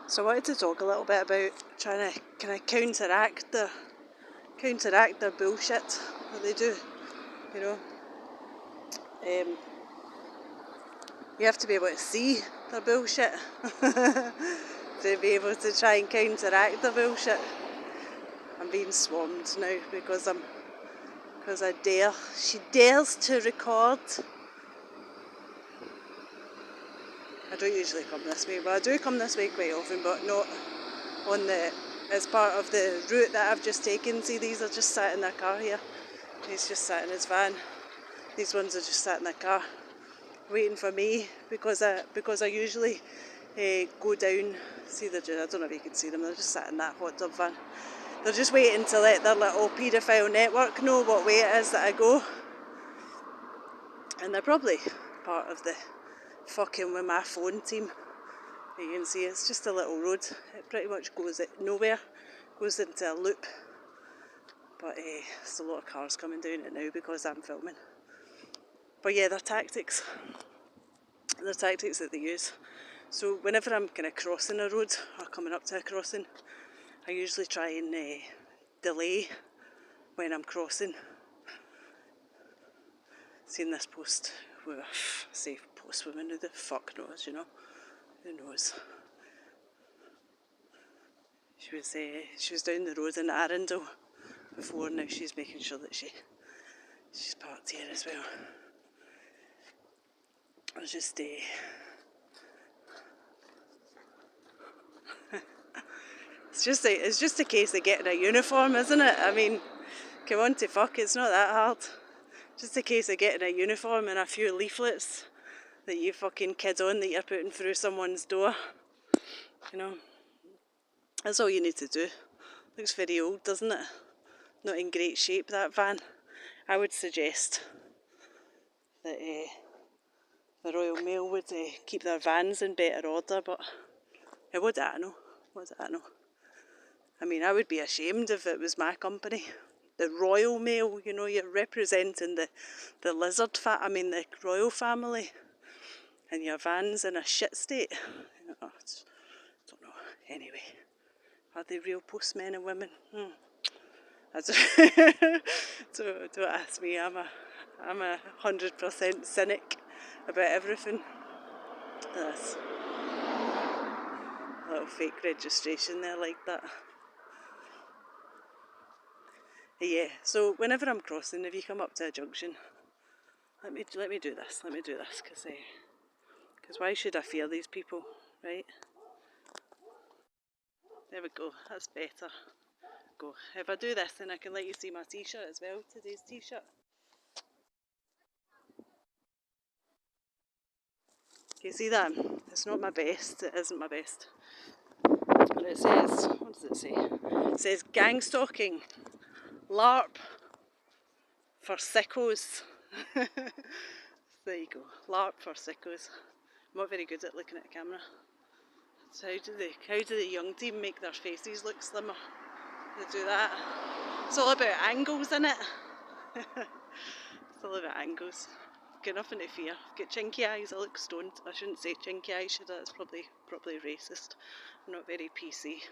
So I wanted to talk a little bit about trying to kind of counteract their bullshit that they do. You know, you have to be able to see their bullshit to be able to try and counteract the bullshit. I'm being swarmed now because I dare. She dares to record. I don't usually come this way, but I do come this way quite often, but not as part of the route that I've just taken. See, these are just sat in their car here. He's just sat in his van. These ones are just sat in their car, waiting for me because I usually go down. See, I don't know if you can see them. They're just sat in that hot tub van. They're just waiting to let their little paedophile network know what way it is that I go. And they're probably part of the fucking with my phone team. You can see it's just a little road. It pretty much goes nowhere. Goes into a loop. But there's a lot of cars coming down it now because I'm filming. But yeah, their tactics that they use. So whenever I'm kind of crossing a road or coming up to a crossing, I usually try and delay when I'm crossing. Seen this post, well, I say post woman, who the fuck knows, you know? Who knows? She was down the road in Arundel before, now she's making sure that she's parked here as well. I was just it's just a case of getting a uniform, isn't it? I mean, come on to fuck, it's not that hard. Just a case of getting a uniform and a few leaflets that you fucking kid on that you're putting through someone's door. You know, that's all you need to do. Looks very old, doesn't it? Not in great shape, that van. I would suggest that the Royal Mail would keep their vans in better order, but what do I know? I mean, I would be ashamed if it was my company. The Royal Mail, you know, you're representing the the royal family, and your van's in a shit state. I don't know. Anyway, are they real postmen and women? Don't ask me. I'm a 100% cynic about everything. That's a little fake registration there like that. Yeah, so whenever I'm crossing, if you come up to a junction, let me do this, because why should I fear these people, right? There we go, that's better. Go. If I do this, then I can let you see my t-shirt as well, today's t-shirt. Can you see that? It's not my best, it isn't my best. But it says, what does it say? It says gang stalking, LARP for sickos. There you go, LARP for sickos. I'm not very good at looking at the camera. So how do the young team make their faces look slimmer? They do that. It's all about angles, isn't it? It's all about angles. Got nothing to fear. Got chinky eyes, I look stoned. I shouldn't say chinky eyes, should I? It's probably racist. I'm not very PC.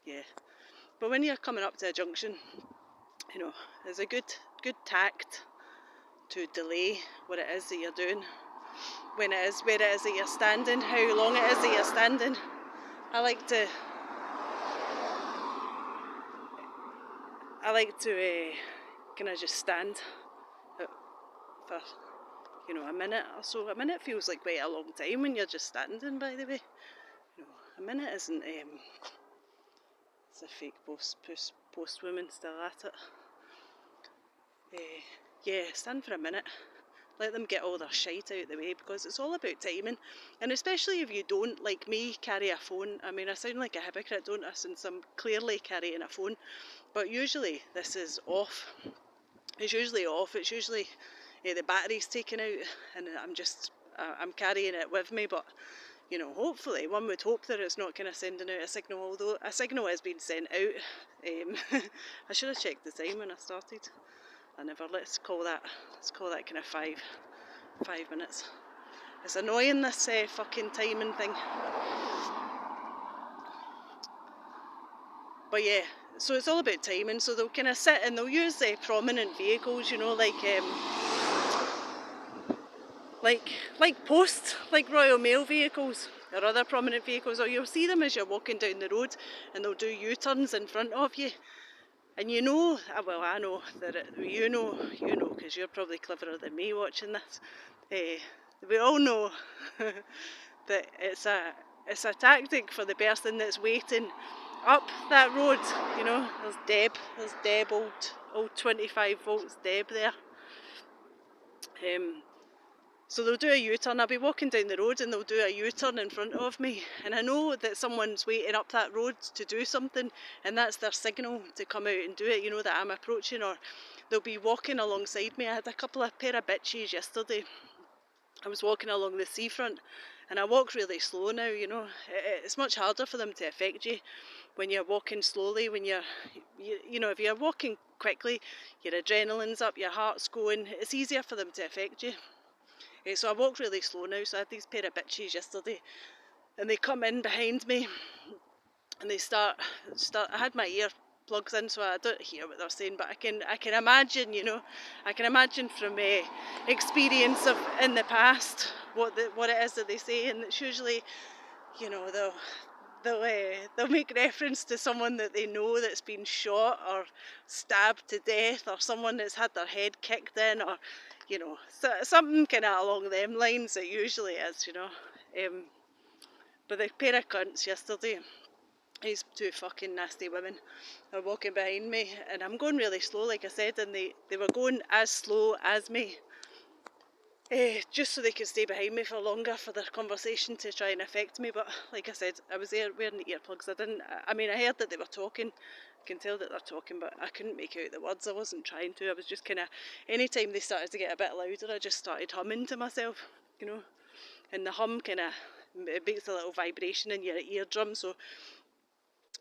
Yeah. But when you're coming up to a junction, you know, there's a good tact to delay what it is that you're doing. When it is, where it is that you're standing, how long it is that you're standing. I like to kind of just stand for, you know, a minute or so. A minute feels like quite a long time when you're just standing, by the way. You know, a minute isn't, it's a fake post woman still at it. Yeah, stand for a minute. Let them get all their shite out of the way, because it's all about timing. And especially if you don't, like me, carry a phone. I mean, I sound like a hypocrite, don't I, since I'm clearly carrying a phone. But usually this is off. It's usually off. It's usually the battery's taken out, and I'm carrying it with me. But, you know, hopefully, one would hope that it's not kind of sending out a signal, although a signal has been sent out. I should have checked the time when I started. I never. Let's call that kind of 5 minutes. It's annoying, this fucking timing thing. But yeah, so it's all about timing. So they'll kind of sit and they'll use prominent vehicles, you know, like post, like Royal Mail vehicles or other prominent vehicles, or you'll see them as you're walking down the road and they'll do U-turns in front of you. And you know, well, I know that you know, because you're probably cleverer than me watching this. We all know that it's a tactic for the person that's waiting up that road. You know, there's Deb, old 25 volts Deb there. So they'll do a U-turn. I'll be walking down the road and they'll do a U-turn in front of me, and I know that someone's waiting up that road to do something, and that's their signal to come out and do it, you know, that I'm approaching, or they'll be walking alongside me. I had a pair of bitches yesterday. I was walking along the seafront and I walk really slow now, you know. It's much harder for them to affect you when you're walking slowly, when you know, if you're walking quickly, your adrenaline's up, your heart's going, it's easier for them to affect you. So I walk really slow now, so I had these pair of bitches yesterday and they come in behind me and they start I had my earplugs in, so I don't hear what they're saying, but I can imagine, you know, I can imagine from experience of in the past what it is that they say, and it's usually, you know, they'll make reference to someone that they know that's been shot or stabbed to death, or someone that's had their head kicked in, or, you know, something kind of along them lines. It usually is, you know. But the pair of cunts yesterday, these two fucking nasty women, are walking behind me and I'm going really slow, like I said, and they were going as slow as me. Just so they could stay behind me for longer for their conversation to try and affect me. But like I said, I was there wearing the earplugs. I heard that they were talking. I can tell that they're talking, but I couldn't make out the words. I wasn't trying to. I was just kind of, anytime they started to get a bit louder, I just started humming to myself, you know. And the hum kind of, it makes a little vibration in your eardrum, so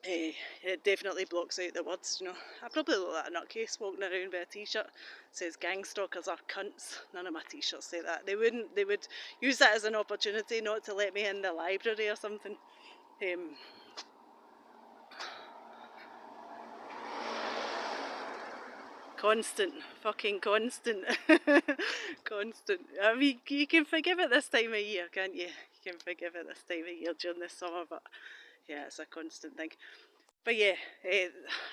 it definitely blocks out the words, you know. I probably look like a nutcase walking around with a t-shirt that says gang stalkers are cunts. None of my t-shirts say that. They would use that as an opportunity not to let me in the library or something. Constant, fucking constant. Constant. I mean, you can forgive it this time of year, can't you? You can forgive it this time of year during the summer, but yeah, it's a constant thing. But yeah, I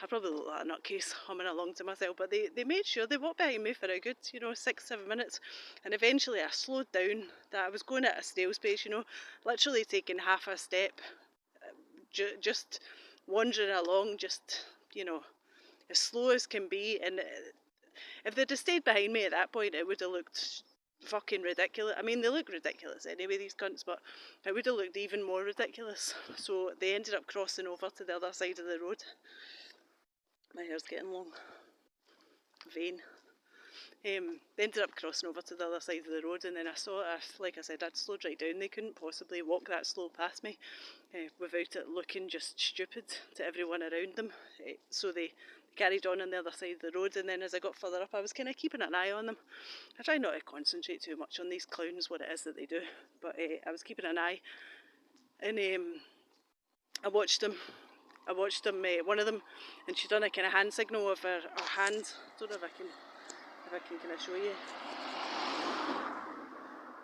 probably look like a nutcase humming along to myself, but they made sure they walked behind me for a good, 6-7 minutes, and eventually I slowed down, that I was going at a snail's pace, literally taking half a step, just wandering along, just, as slow as can be. And if they'd have stayed behind me at that point, it would have looked fucking ridiculous. I mean, they look ridiculous anyway, these cunts, but it would have looked even more ridiculous. So they ended up crossing over to the other side of the road. My hair's getting long. Vain. They ended up crossing over to the other side of the road, and then I saw, like I said, I'd slowed right down. They couldn't possibly walk that slow past me without it looking just stupid to everyone around them. So they carried on the other side of the road, and then as I got further up, I was kind of keeping an eye on them. I try not to concentrate too much on these clowns, what it is that they do, but I was keeping an eye, and I watched them, one of them, and she done a kind of hand signal of her hand. I don't know if I can kind of show you.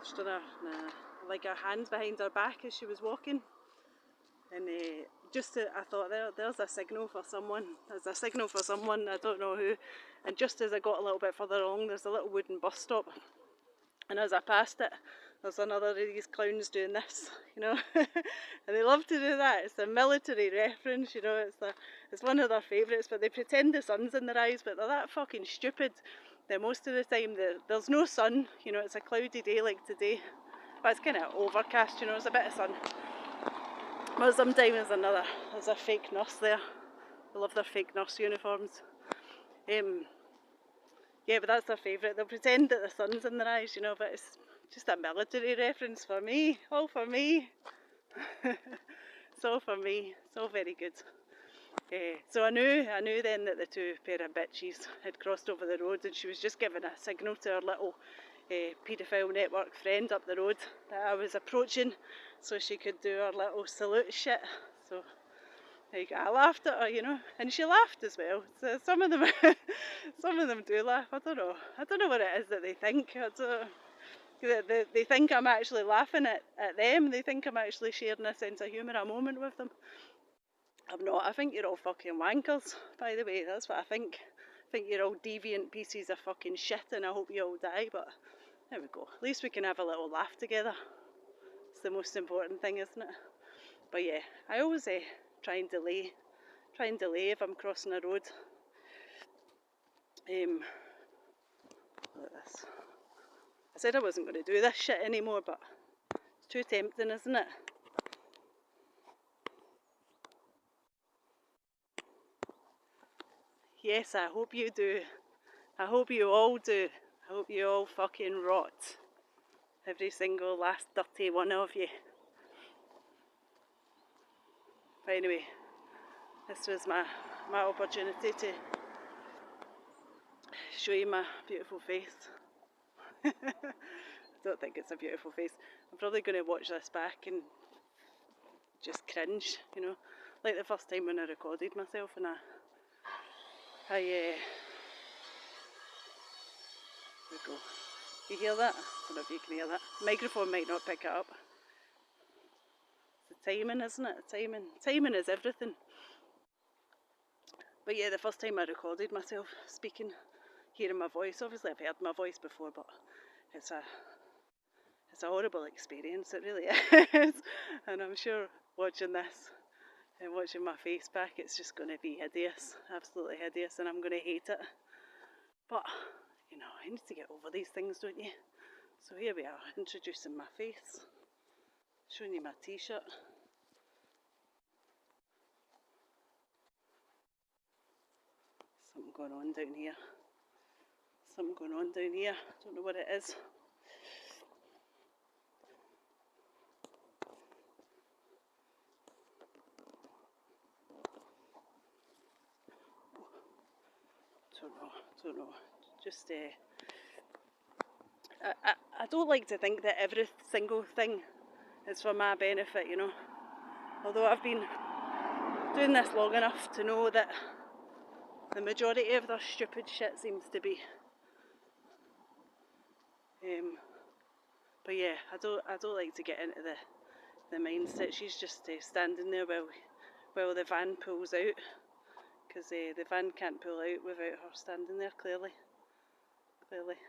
She done like her hand behind her back as she was walking, and I thought, there's a signal for someone. There's a signal for someone, I don't know who. And just as I got a little bit further along, there's a little wooden bus stop, and as I passed it, there's another of these clowns doing this, and they love to do that. It's a military reference, it's one of their favourites, but they pretend the sun's in their eyes, but they're that fucking stupid that most of the time there's no sun. It's a cloudy day like today, but it's kind of overcast, there's a bit of sun. But sometimes there's a fake nurse there. I love their fake nurse uniforms. Yeah, but that's their favourite. They'll pretend that the sun's in their eyes, but it's just a military reference for me. All for me. It's all for me. It's all very good. So I knew then that the two pair of bitches had crossed over the road, and she was just giving a signal to her little paedophile network friend up the road that I was approaching so she could do her little salute shit. So like, I laughed at her, you know, and she laughed as well. So some of them do laugh. I don't know what it is that they think. They think I'm actually laughing at them. They think I'm actually sharing a sense of humour, a moment with them. I'm not. I think you're all fucking wankers, by the way. That's what I think. I think you're all deviant pieces of fucking shit, and I hope you all die. But there we go. At least we can have a little laugh together. It's the most important thing, isn't it? But yeah, I always try and delay if I'm crossing a road. Look at this. I said I wasn't going to do this shit anymore, but it's too tempting, isn't it? Yes, I hope you do. I hope you all do. I hope you all fucking rot. Every single last dirty one of you. But anyway, this was my opportunity to show you my beautiful face. I don't think it's a beautiful face. I'm probably going to watch this back and just cringe, you know. Like the first time when I recorded myself and there we go. You hear that? I don't know if you can hear that. The microphone might not pick it up. It's the timing, isn't it? Timing is everything. But yeah, the first time I recorded myself speaking, hearing my voice, obviously I've heard my voice before, but it's a horrible experience, it really is. And I'm sure watching this and watching my face back, it's just going to be hideous, absolutely hideous, and I'm going to hate it. But, you know, I need to get over these things, don't you? So here we are, introducing my face, showing you my t-shirt. Something going on down here. Don't know what it is. Don't know. Just I don't like to think that every single thing is for my benefit, you know. Although I've been doing this long enough to know that the majority of their stupid shit seems to be. But yeah, I don't like to get into the mindset. She's just standing there while the van pulls out, because the van can't pull out without her standing there. Clearly. There we go.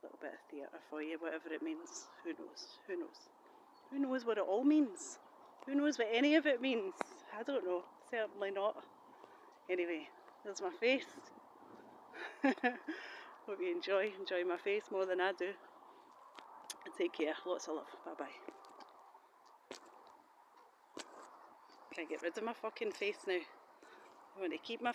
A little bit of theatre for you, whatever it means. Who knows what it all means? Who knows what any of it means? I don't know. Certainly not. Anyway, there's my face. Hope you enjoy my face more than I do. Take care. Lots of love. Bye bye. Can't get rid of my fucking face now. I want to keep my face.